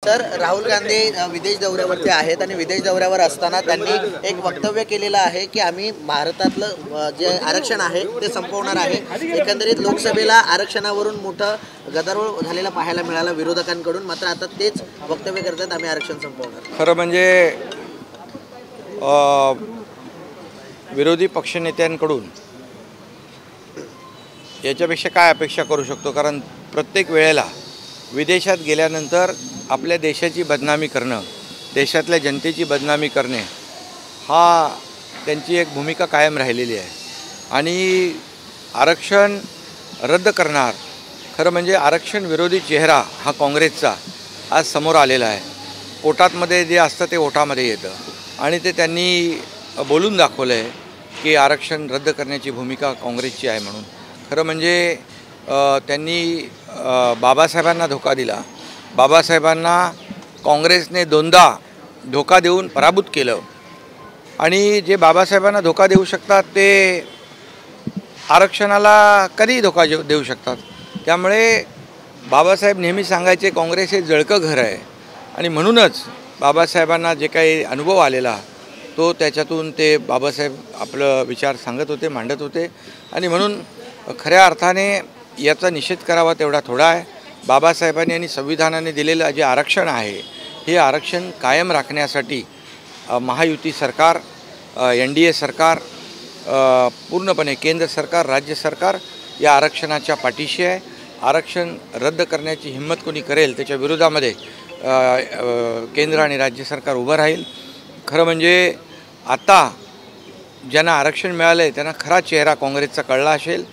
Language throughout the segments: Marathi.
सर, राहुल गांधी विदेश दौऱ्यावरती आहेत आणि विदेश दौऱ्यावर असताना त्यांनी एक वक्तव्य केलेलं आहे की आम्ही भारतातलं जे आरक्षण आहे ते संपवणार आहे. एकंदरीत लोकसभेला आरक्षणावरून मोठं गदारोळ झालेला पाहायला मिळाला विरोधकांकडून, मात्र आता तेच वक्तव्य करतात आम्ही आरक्षण संपवणार. खरं म्हणजे विरोधी पक्षनेत्यांकडून याच्यापेक्षा काय अपेक्षा करू शकतो, कारण प्रत्येक वेळेला विदेशात गेल्यानंतर आपल्या देशाची बदनामी करणं, देशातल्या जनतेची बदनामी करणे हा त्यांची एक भूमिका कायम राहिलेली आहे. आणि आरक्षण रद्द करणार, खरं म्हणजे आरक्षण विरोधी चेहरा हा काँग्रेसचा आज समोर आलेला आहे. पोटातमध्ये जे असतं ते ओठामध्ये येतं आणि ते त्यांनी बोलून दाखवलं आहे की आरक्षण रद्द करण्याची भूमिका काँग्रेसची आहे म्हणून. खरं म्हणजे त्यांनी बाबासाहेबांना धोका दिला. बाबासाहेबांना काँग्रेसने दोनदा धोका देऊन पराभूत केलं आणि जे बाबासाहेबांना धोका देऊ शकतात ते आरक्षणाला कधीही धोका देऊ शकतात. त्यामुळे बाबासाहेब नेहमी सांगायचे काँग्रेस हे जळकं घर आहे आणि म्हणूनच बाबासाहेबांना जे काही अनुभव आलेला तो त्याच्यातून ते बाबासाहेब आपलं विचार सांगत होते, मांडत होते आणि म्हणून खऱ्या अर्थाने याचा निषेध करावा तेवढा थोडा आहे. बाबासाहेबांनी आणि संविधानाने दिलेलं जे आरक्षण आहे हे आरक्षण कायम राखण्यासाठी महायुती सरकार, NDA सरकार, पूर्णपणे केंद्र सरकार, राज्य सरकार या आरक्षणाच्या पाठीशी आहे. आरक्षण रद्द करण्याची हिंमत कोणी करेल त्याच्या विरोधामध्ये केंद्र आणि राज्य सरकार उभं राहील. खरं म्हणजे आता ज्यांना आरक्षण मिळालं आहे त्यांना खरा चेहरा काँग्रेसचा कळला असेल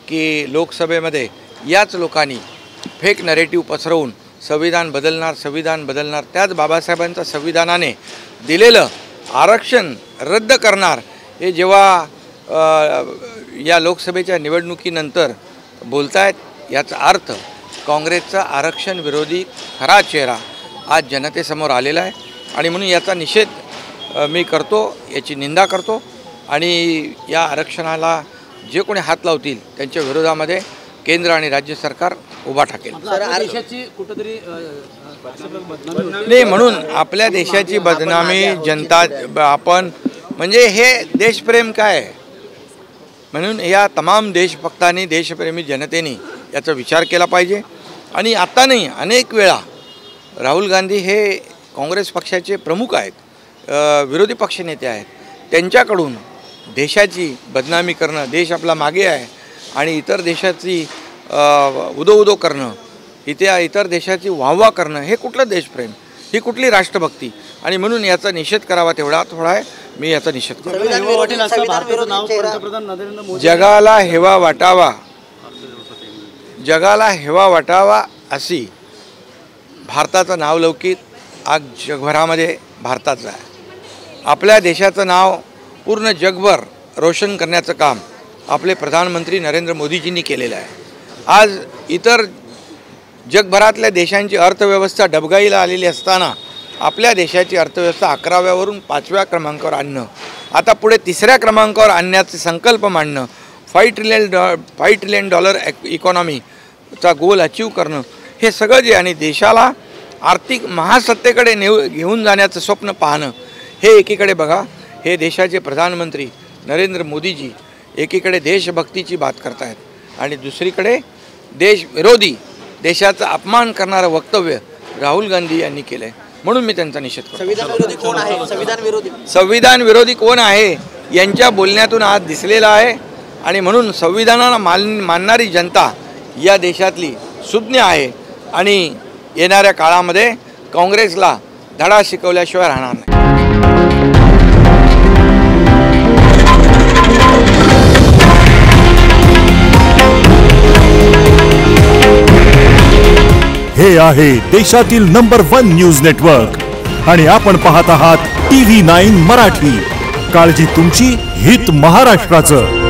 की लोकसभेमध्ये याच लोकांनी फेक नरेटिव्ह पसरवून संविधान बदलणार, त्याच बाबासाहेबांच्या संविधानाने दिलेलं आरक्षण रद्द करणार हे जेव्हा या लोकसभेच्या निवडणुकीनंतर बोलतायत, याचा अर्थ काँग्रेसचा आरक्षण विरोधी खरा चेहरा आज जनतेसमोर आलेला आहे. आणि म्हणून याचा निषेध मी करतो, याची निंदा करतो आणि या आरक्षणाला जे कोणी हात लावतील त्यांच्या विरोधामध्ये केंद्र आणि राज्य सरकार उभा टाकेल. नाही, म्हणून आपल्या देशाची बदनामी जनता आपण म्हणजे हे देशप्रेम काय आहे म्हणून या तमाम देशभक्तांनी, देशप्रेमी जनतेने याचा विचार केला पाहिजे. आणि आता नाही, अनेक वेळा राहुल गांधी हे काँग्रेस पक्षाचे प्रमुख आहेत, विरोधी पक्षनेते आहेत, त्यांच्याकडून देशाची बदनामी करणं, देश आपला मागे आहे आणि इतर देशाची उदो करणं, इतर देशाची वाहवा करणं हे कुठलं देशप्रेम, ही कुठली राष्ट्रभक्ती. आणि म्हणून याचा निषेध करावा तेवढा थोडा आहे. मी याचा निषेध करतो. जगाला हेवा वाटावा अशी भारताचं नावलौकिक आज जगभरामध्ये भारताचं आहे. आपल्या देशाचं नाव पूर्ण जगभर रोशन करण्याचं काम आपले प्रधानमंत्री नरेंद्र मोदीजींनी केलेलं आहे. आज इतर जगभरातल्या देशांची अर्थव्यवस्था डबघाईला आलेली असताना आपल्या देशाची अर्थव्यवस्था 11व्यावरून 5व्या क्रमांकावर आणणं, आता पुढे 3ऱ्या क्रमांकावर आणण्याचे संकल्प मांडणं, $5 ट्रिलियन इकॉनॉमीचा गोल अचीव करणं, हे सगळं जे आणि देशाला आर्थिक महासत्तेकडे घेऊन जाण्याचं स्वप्न पाहणं, हे एकीकडे बघा, हे देशाचे प्रधानमंत्री नरेंद्र मोदीजी एकीकडे देशभक्तीची बात करतायत आणि दुसरीकडे देशविरोधी, देशाचा अपमान करणारं वक्तव्य राहुल गांधी यांनी केलं आहे. म्हणून मी त्यांचा निषेध करतो. संविधान विरोधी कोण आहे यांच्या बोलण्यातून आज दिसलेला आहे आणि म्हणून संविधानाला मानणारी जनता या देशातली सुज्ञ आहे आणि येणाऱ्या काळामध्ये काँग्रेसला धडा शिकवल्याशिवाय राहणार नाही. हे आहे देशातील नंबर 1 न्यूज नेटवर्क आणि आपण पाहत आहात TV9 मराठी. काळजी तुमची, हित महाराष्ट्राचं.